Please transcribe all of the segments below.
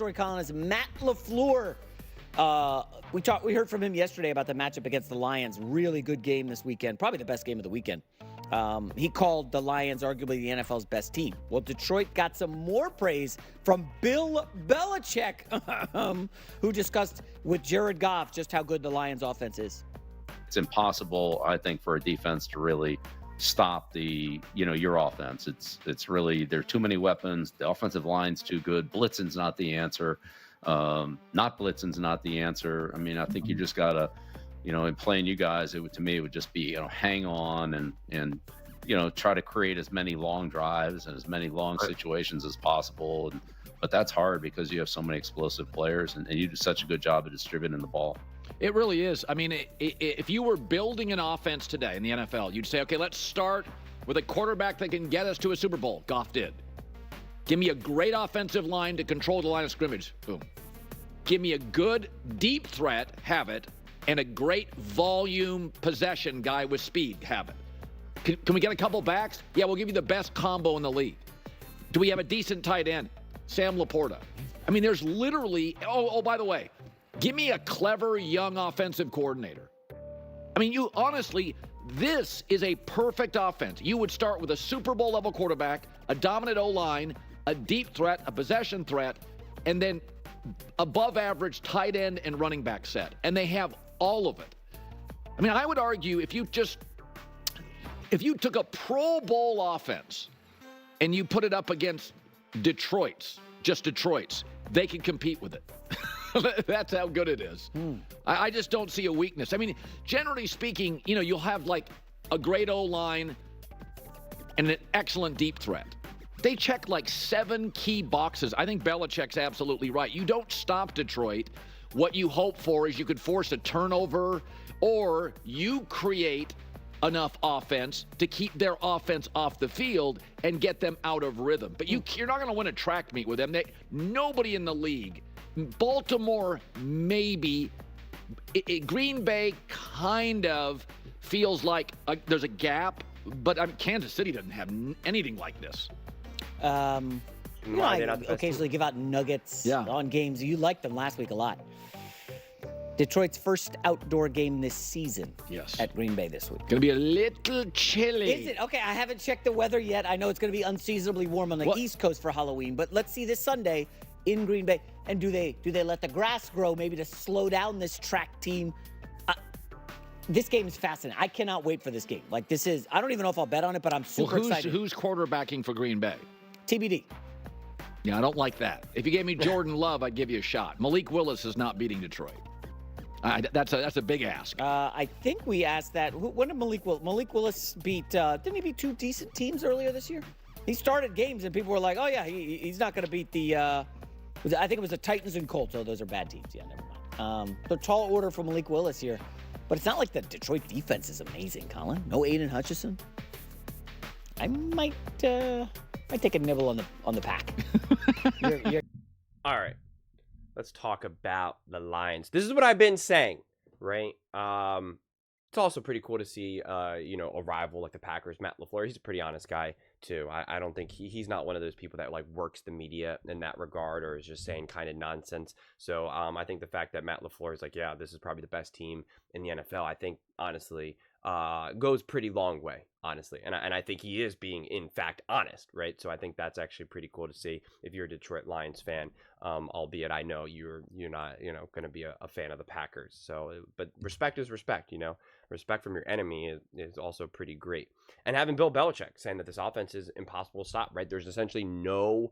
story, Colin, is Matt LaFleur. We heard from him yesterday about the matchup against the Lions. Really good game this weekend, probably the best game of the weekend. He called the Lions arguably the NFL's best team. Well, Detroit got some more praise from Bill Belichick, who discussed with Jared Goff just how good the Lions offense is. It's impossible, I think, for a defense to really stop your offense. It's really, there are too many weapons. The offensive line's too good. Blitzing's not the answer. Not blitzing's not the answer. I mean, I think you just gotta, in playing you guys, to me, it would just be, hang on and try to create as many long drives and as many long situations as possible. But that's hard because you have so many explosive players and you do such a good job of distributing the ball. It really is. I mean, if you were building an offense today in the NFL, you'd say, okay, let's start with a quarterback that can get us to a Super Bowl. Goff did. Give me a great offensive line to control the line of scrimmage. Boom. Give me a good deep threat, have it, and a great volume possession guy with speed, have it. Can we get a couple backs? Yeah, we'll give you the best combo in the league. Do we have a decent tight end? Sam Laporta. I mean, there's literally, by the way, give me a clever young offensive coordinator. I mean, this is a perfect offense. You would start with a Super Bowl level quarterback, a dominant O-line, a deep threat, a possession threat, and then above average tight end and running back set. And they have all of it. I mean, I would argue if you took a Pro Bowl offense and you put it up against Detroit's, they could compete with it. That's how good it is. I just don't see a weakness. I mean, generally speaking, you'll have like a great O-line and an excellent deep threat. They check like 7 key boxes. I think Belichick's absolutely right. You don't stop Detroit. What you hope for is you could force a turnover or you create enough offense to keep their offense off the field and get them out of rhythm. But you're not going to win a track meet with them. Nobody in the league, Baltimore maybe, Green Bay kind of feels like there's a gap, but Kansas City doesn't have anything like this. I occasionally give out nuggets on games. You liked them last week a lot. Detroit's first outdoor game this season at Green Bay this week. Going to be a little chilly. Is it? Okay, I haven't checked the weather yet. I know it's going to be unseasonably warm on the East Coast for Halloween, but let's see this Sunday in Green Bay. And do they let the grass grow maybe to slow down this track team? This game is fascinating. I cannot wait for this game. I don't even know if I'll bet on it, but I'm super excited. Who's quarterbacking for Green Bay? TBD. Yeah, I don't like that. If you gave me Jordan Love, I'd give you a shot. Malik Willis is not beating Detroit. That's a big ask. I think we asked that. When did Malik Willis beat? Didn't he beat 2 decent teams earlier this year? He started games and people were like, "Oh yeah, he's not going to beat the." I think it was the Titans and Colts. Oh, those are bad teams. Yeah, never mind. So tall order for Malik Willis here, but it's not like the Detroit defense is amazing, Colin. No Aiden Hutchinson. I might take a nibble on the pack. All right. Let's talk about the Lions. This is what I've been saying, right? It's also pretty cool to see, a rival like the Packers, Matt LaFleur. He's a pretty honest guy, too. I don't think he's not one of those people that, works the media in that regard or is just saying kind of nonsense. So I think the fact that Matt LaFleur is like, yeah, this is probably the best team in the NFL, I think, honestly, goes pretty long way, honestly. And I think he is being, in fact, honest, right? So I think that's actually pretty cool to see if you're a Detroit Lions fan, albeit I know you're not, going to be a fan of the Packers. So, but respect is respect, Respect from your enemy is also pretty great. And having Bill Belichick saying that this offense is impossible to stop, right? There's essentially no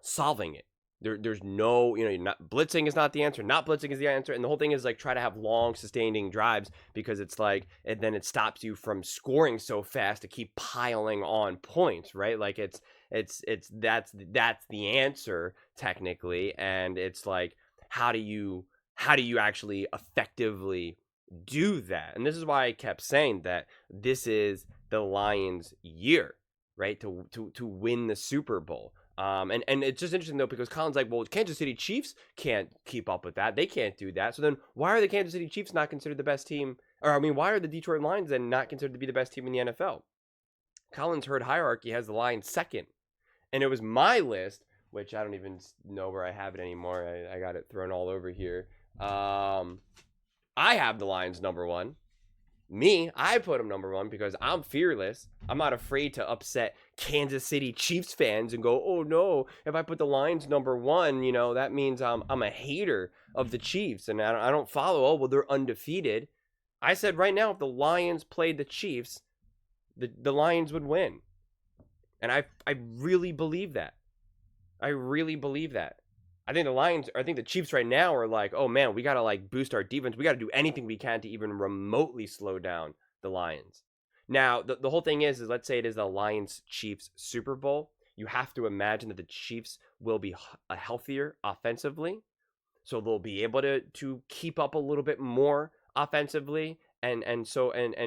solving it. There's no, not blitzing is not the answer. Not blitzing is the answer. And the whole thing is try to have long sustaining drives because it's and then it stops you from scoring so fast to keep piling on points, right? That's the answer technically. And it's how do you actually effectively do that? And this is why I kept saying that this is the Lions' year, right? To win the Super Bowl. And it's just interesting, though, because Colin's like, well, Kansas City Chiefs can't keep up with that. They can't do that. So then why are the Kansas City Chiefs not considered the best team? Why are the Detroit Lions then not considered to be the best team in the NFL? Colin's herd hierarchy has the Lions second. And it was my list which I don't even know where I have it anymore. I got it thrown all over here. I have the Lions #1. I put them #1 because I'm fearless. I'm not afraid to upset Kansas City Chiefs fans and go, oh no, if I put the Lions #1, that means I'm a hater of the Chiefs. And I don't follow, oh, well, they're undefeated. I said right now, if the Lions played the Chiefs, the Lions would win. And I really believe that. I really believe that. I think the Chiefs right now are like, oh man, we got to like boost our defense. We got to do anything we can to even remotely slow down the Lions. Now, the whole thing is let's say it is the Lions-Chiefs Super Bowl. You have to imagine that the Chiefs will be healthier offensively. So they'll be able to keep up a little bit more offensively and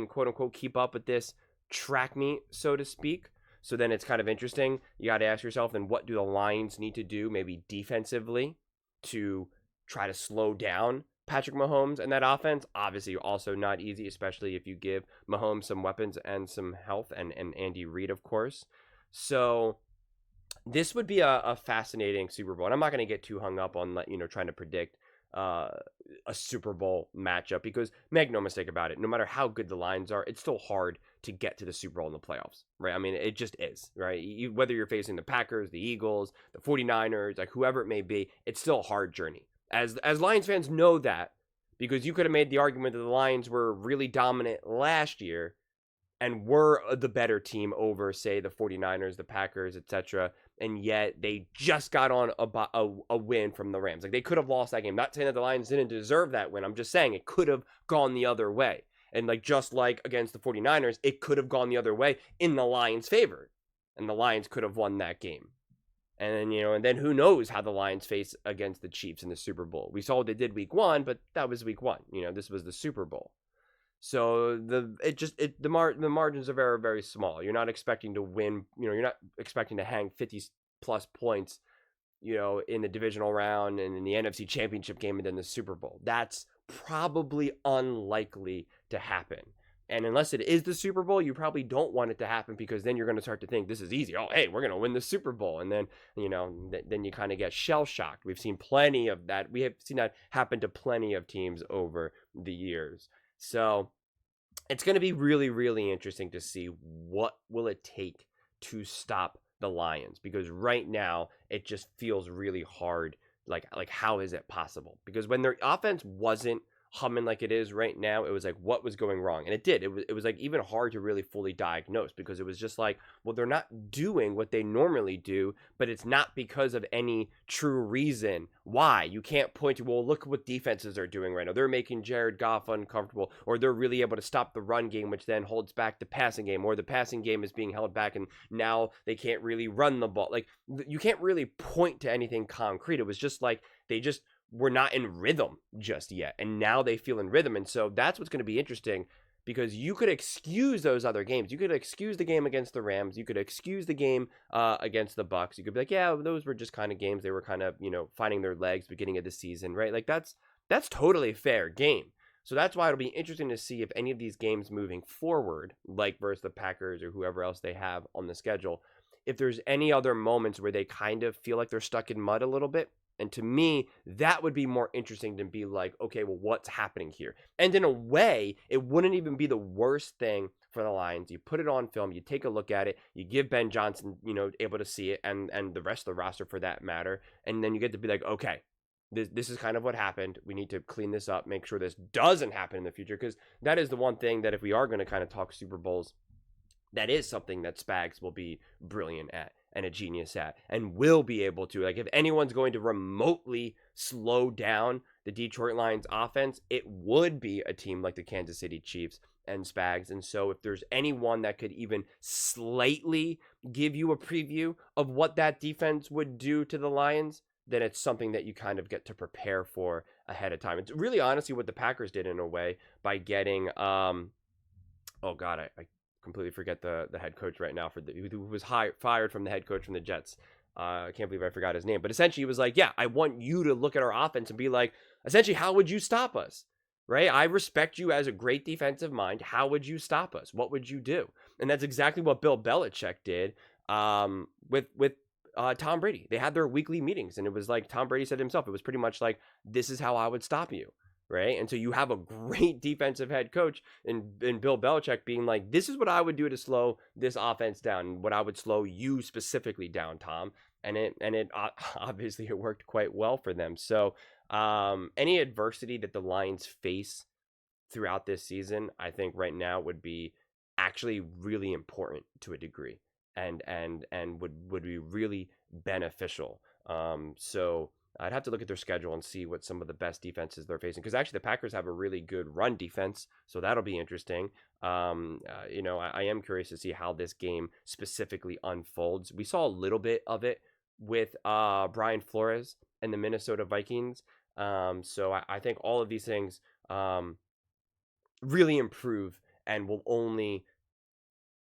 quote unquote keep up with this track meet, so to speak. So then it's kind of interesting. You got to ask yourself, then what do the Lions need to do, maybe defensively, to try to slow down Patrick Mahomes and that offense? Obviously, also not easy, especially if you give Mahomes some weapons and some health, and Andy Reid, of course. So this would be a fascinating Super Bowl. And I'm not going to get too hung up on trying to predict a Super Bowl matchup, because make no mistake about it, no matter how good the Lions are, it's still hard to get to the Super Bowl in the playoffs, right? I mean, it just is, right? Whether you're facing the Packers, the Eagles, the 49ers, like whoever it may be, it's still a hard journey. As Lions fans know that, because you could have made the argument that the Lions were really dominant last year and were the better team over, say, the 49ers, the Packers, etc., and yet they just got on a win from the Rams. Like, they could have lost that game. Not saying that the Lions didn't deserve that win. I'm just saying it could have gone the other way. And just like against the 49ers, it could have gone the other way in the Lions' favor. And the Lions could have won that game. And then, and then who knows how the Lions face against the Chiefs in the Super Bowl. We saw what they did week 1, but that was week 1. This was the Super Bowl. So the margins are very, very small. You're not expecting to win, you're not expecting to hang 50 plus points, in the divisional round and in the NFC Championship game and then the Super Bowl. That's probably unlikely to happen. And unless it is the Super Bowl, you probably don't want it to happen, because then you're going to start to think this is easy. Oh, hey, we're going to win the Super Bowl. And then, then you kind of get shell shocked. We've seen plenty of that. We have seen that happen to plenty of teams over the years. So it's going to be really, really interesting to see what will it take to stop the Lions, because right now it just feels really hard. Like how is it possible? Because when their offense wasn't humming like it is right now, it was like, what was going wrong? And it did. It was like even hard to really fully diagnose, because it was just like, well, they're not doing what they normally do, but it's not because of any true reason why. You can't point to, well, look what defenses are doing right now. They're making Jared Goff uncomfortable, or they're really able to stop the run game, which then holds back the passing game, or the passing game is being held back and now they can't really run the ball. Like, you can't really point to anything concrete. It was just like they just were not in rhythm just yet, and now they feel in rhythm. And so that's what's going to be interesting, because you could excuse those other games. You could excuse the game against the Rams. You could excuse the game against the Bucks. You could be like, yeah, those were just kind of games. They were kind of, finding their legs beginning of the season, right? Like, that's totally fair game. So that's why it'll be interesting to see if any of these games moving forward, like versus the Packers or whoever else they have on the schedule, if there's any other moments where they kind of feel like they're stuck in mud a little bit. And to me, that would be more interesting to be like, okay, well, what's happening here? And in a way, it wouldn't even be the worst thing for the Lions. You put it on film, you take a look at it, you give Ben Johnson, able to see it, and the rest of the roster for that matter. And then you get to be like, okay, this is kind of what happened. We need to clean this up, make sure this doesn't happen in the future. Because that is the one thing that if we are going to kind of talk Super Bowls, that is something that Spags will be brilliant at and a genius at, and will be able to, like, if anyone's going to remotely slow down the Detroit Lions offense, it would be a team like the Kansas City Chiefs and Spags. And so if there's anyone that could even slightly give you a preview of what that defense would do to the Lions, then it's something that you kind of get to prepare for ahead of time. It's really honestly what the Packers did in a way by getting, I completely forget the head coach right now who was fired from the head coach from the Jets. I can't believe I forgot his name. But essentially, he was like, yeah, I want you to look at our offense and be like, essentially, how would you stop us? Right? I respect you as a great defensive mind. How would you stop us? What would you do? And that's exactly what Bill Belichick did with Tom Brady. They had their weekly meetings, and it was like Tom Brady said himself, it was pretty much like, this is how I would stop you, right? And so you have a great defensive head coach in Bill Belichick being like, this is what I would do to slow this offense down, and what I would slow you specifically down, Tom. And it obviously it worked quite well for them. So any adversity that the Lions face throughout this season, I think right now would be actually really important to a degree, and would be really beneficial. So I'd have to look at their schedule and see what some of the best defenses they're facing, because actually the Packers have a really good run defense, so that'll be interesting. I am curious to see how this game specifically unfolds. We saw a little bit of it with Brian Flores and the Minnesota Vikings. So I think all of these things really improve and will only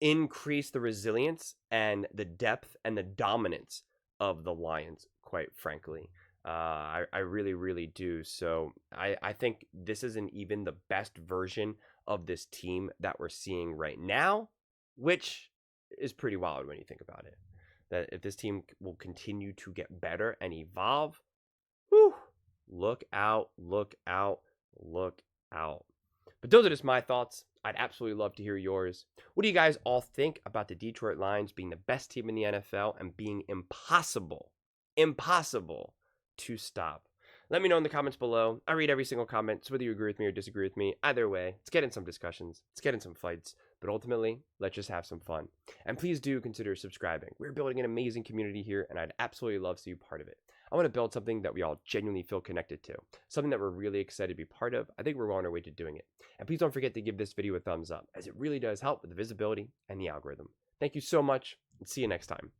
increase the resilience and the depth and the dominance of the Lions, quite frankly. I really, really do. So I think this isn't even the best version of this team that we're seeing right now, which is pretty wild when you think about it. That if this team will continue to get better and evolve, whew, look out, look out, look out. But those are just my thoughts. I'd absolutely love to hear yours. What do you guys all think about the Detroit Lions being the best team in the NFL and being impossible to stop? Let me know in the comments below. I read every single comment, so whether you agree with me or disagree with me, either way, let's get in some discussions, let's get in some fights, but ultimately, let's just have some fun. And please do consider subscribing. We're building an amazing community here, and I'd absolutely love to see you part of it. I want to build something that we all genuinely feel connected to, something that we're really excited to be part of. I think we're on our way to doing it. And please don't forget to give this video a thumbs up, as it really does help with the visibility and the algorithm. Thank you so much, and see you next time.